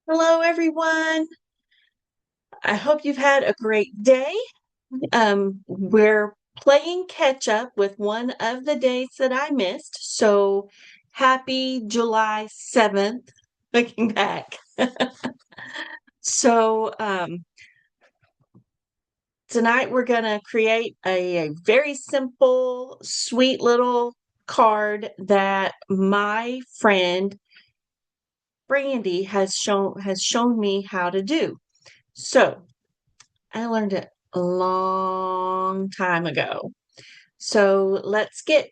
Hello, everyone. I hope you've had a great day. We're playing catch up with one of the days that I missed. So happy July 7th, looking back. So tonight we're going to create a very simple, sweet little card that my friend Brandy has shown me how to do. So I learned it a long time ago. So let's get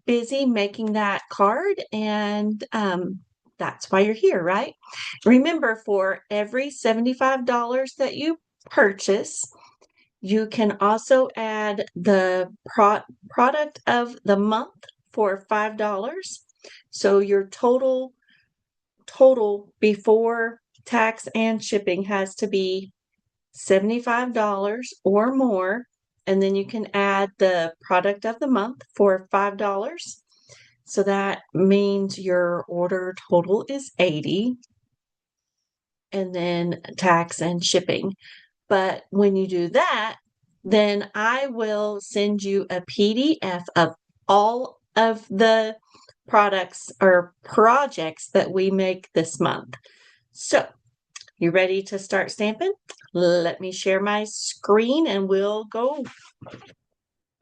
busy making that card, and that's why you're here, right? Remember, for every $75 that you purchase, you can also add the product of the month for $5. So your total before tax and shipping has to be $75 or more, and then you can add the product of the month for $5. So that means your order total is 80, and then tax and shipping. But when you do that, then I will send you a PDF of all of the products or projects that we make this month. So you ready to start stamping? Let me share my screen and we'll go.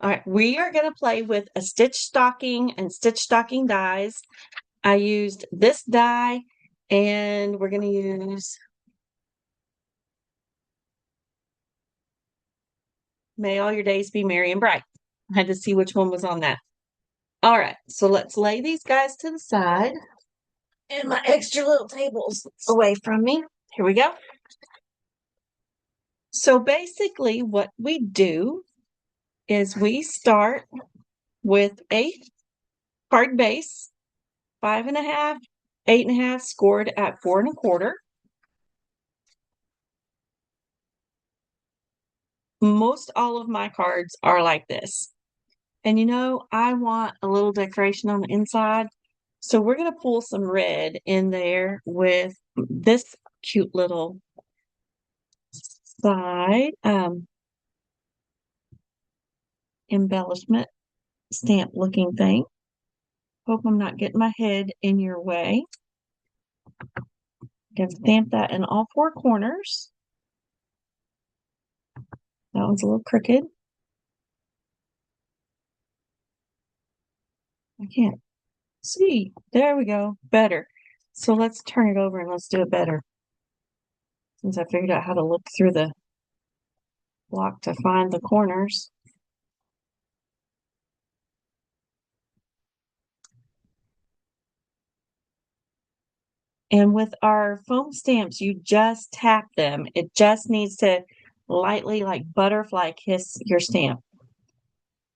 All right, we are going to play with a stitch stocking and stitch stocking dies. I used this die, and we're going to use May All Your Days Be Merry and Bright. I had to see which one was on that. All right, so let's lay these guys to the side and my extra little tables away from me. Here we go. So basically what we do is we start with a card base, 5.5, 8.5, scored at 4.25. Most all of my cards are like this. And I want a little decoration on the inside. So we're going to pull some red in there with this cute little side embellishment stamp looking thing. Hope I'm not getting my head in your way. Gonna stamp that in all four corners. That one's a little crooked. I can't see. There we go. Better. So let's turn it over and let's do it better. Since I figured out how to look through the block to find the corners. And with our foam stamps, you just tap them. It just needs to lightly, like butterfly kiss your stamp.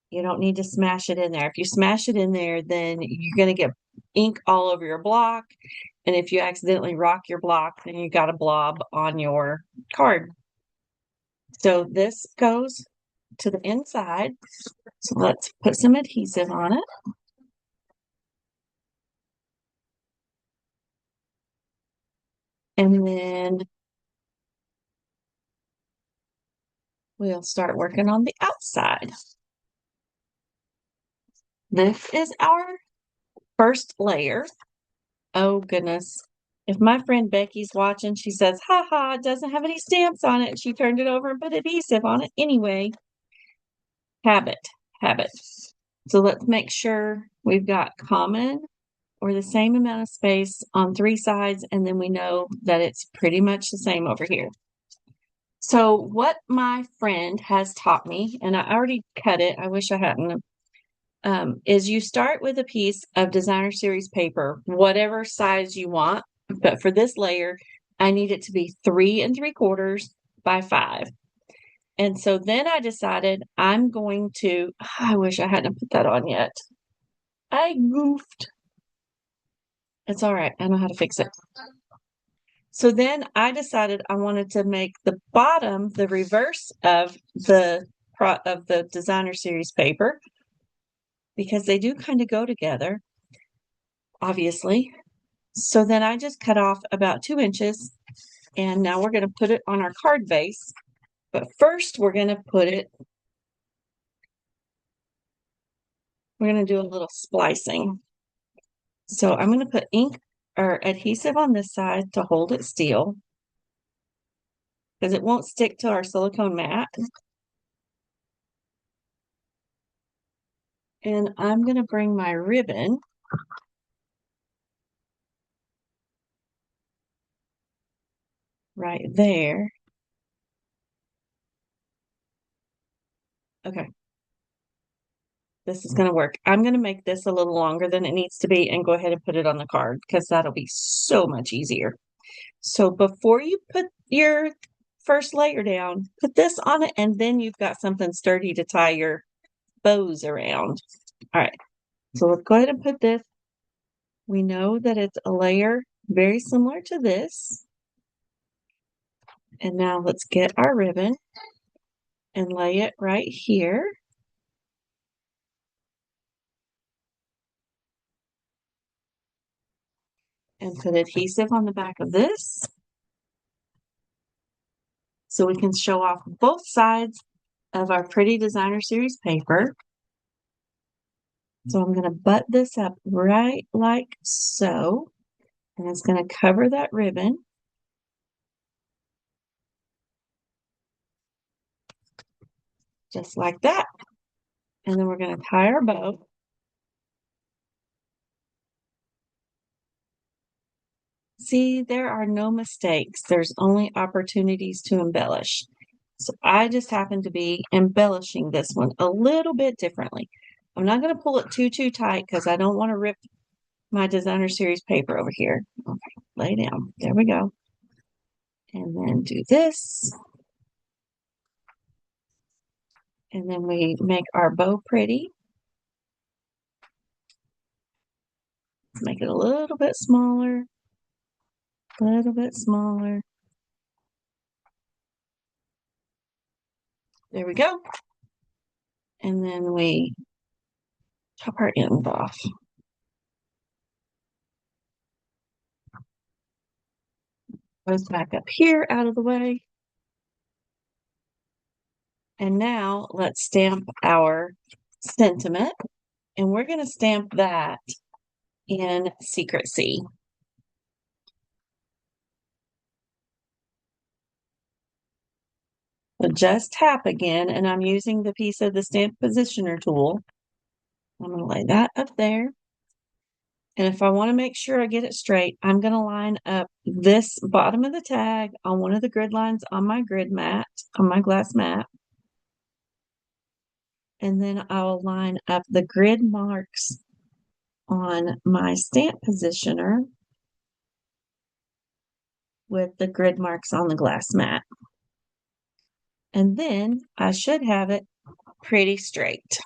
You don't need to smash it in there. If you smash it in there, then you're going to get ink all over your block. And if you accidentally rock your block, then you got a blob on your card. So this goes to the inside. So let's put some adhesive on it. And then we'll start working on the outside. This is our first layer. Oh, goodness. If my friend Becky's watching, she says, ha ha, it doesn't have any stamps on it. She turned it over and put adhesive on it anyway. Habit. So let's make sure we've got common or the same amount of space on three sides, and then we know that it's pretty much the same over here. So what my friend has taught me, and I already cut it, I wish I hadn't, is you start with a piece of designer series paper, whatever size you want. But for this layer, I need it to be 3 3/4 by 5. And so then I decided I'm going to, I wish I hadn't put that on yet. I goofed. It's all right. I know how to fix it. So then I decided I wanted to make the bottom the reverse of the designer series paper, because they do kind of go together, obviously. So then I just cut off about 2 inches And now we're going to put it on our card base. But first, we're going to do a little splicing. So I'm going to put ink or adhesive on this side to hold it still, because it won't stick to our silicone mat. And I'm going to bring my ribbon right there. Okay. This is going to work. I'm going to make this a little longer than it needs to be and go ahead and put it on the card, because that'll be so much easier. So before you put your first layer down, put this on it, and then you've got something sturdy to tie your bows around. All right. So let's go ahead and put this. We know that it's a layer very similar to this. And now let's get our ribbon and lay it right here. And put adhesive on the back of this, so we can show off both sides of our pretty designer series paper. So I'm going to butt this up right like so, and it's going to cover that ribbon. Just like that. And then we're going to tie our bow. See, there are no mistakes. There's only opportunities to embellish. So I just happen to be embellishing this one a little bit differently. I'm not going to pull it too tight, because I don't want to rip my designer series paper over here. Okay, lay down. There we go. And then do this. And then we make our bow pretty. Make it a little bit smaller. A little bit smaller. There we go. And then we chop our end off. Goes back up here out of the way. And now let's stamp our sentiment. And we're going to stamp that in Secrecy. So just tap again, and I'm using the piece of the stamp positioner tool. I'm going to lay that up there. And if I want to make sure I get it straight, I'm going to line up this bottom of the tag on one of the grid lines on my grid mat, on my glass mat. And then I'll line up the grid marks on my stamp positioner with the grid marks on the glass mat. And then I should have it pretty straight.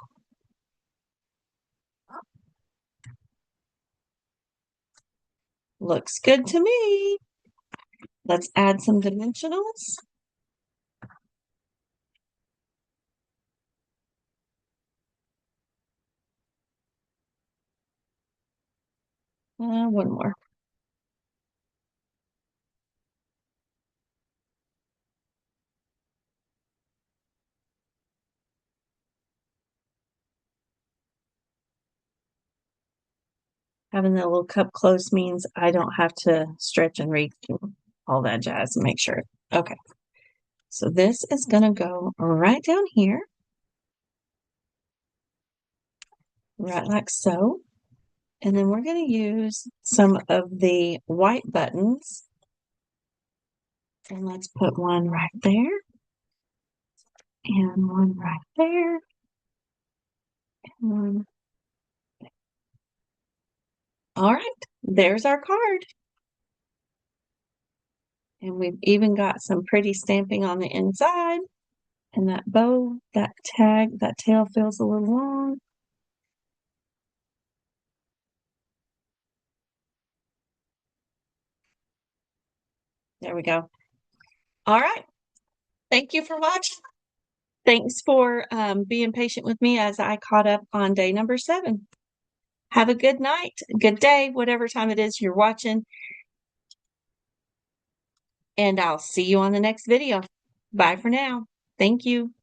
Looks good to me. Let's add some dimensionals. One more. Having the little cup close means I don't have to stretch and reach and all that jazz and make sure. Okay. So this is going to go right down here. Right like so. And then we're going to use some of the white buttons. And let's put one right there. And one right there. And one. All right. There's our card. And we've even got some pretty stamping on the inside. And that bow, that tag, that tail feels a little long. There we go. All right. Thank you for watching. Thanks for being patient with me as I caught up on day number 7. Have a good night, good day, whatever time it is you're watching. and I'll see you on the next video. Bye for now. Thank you.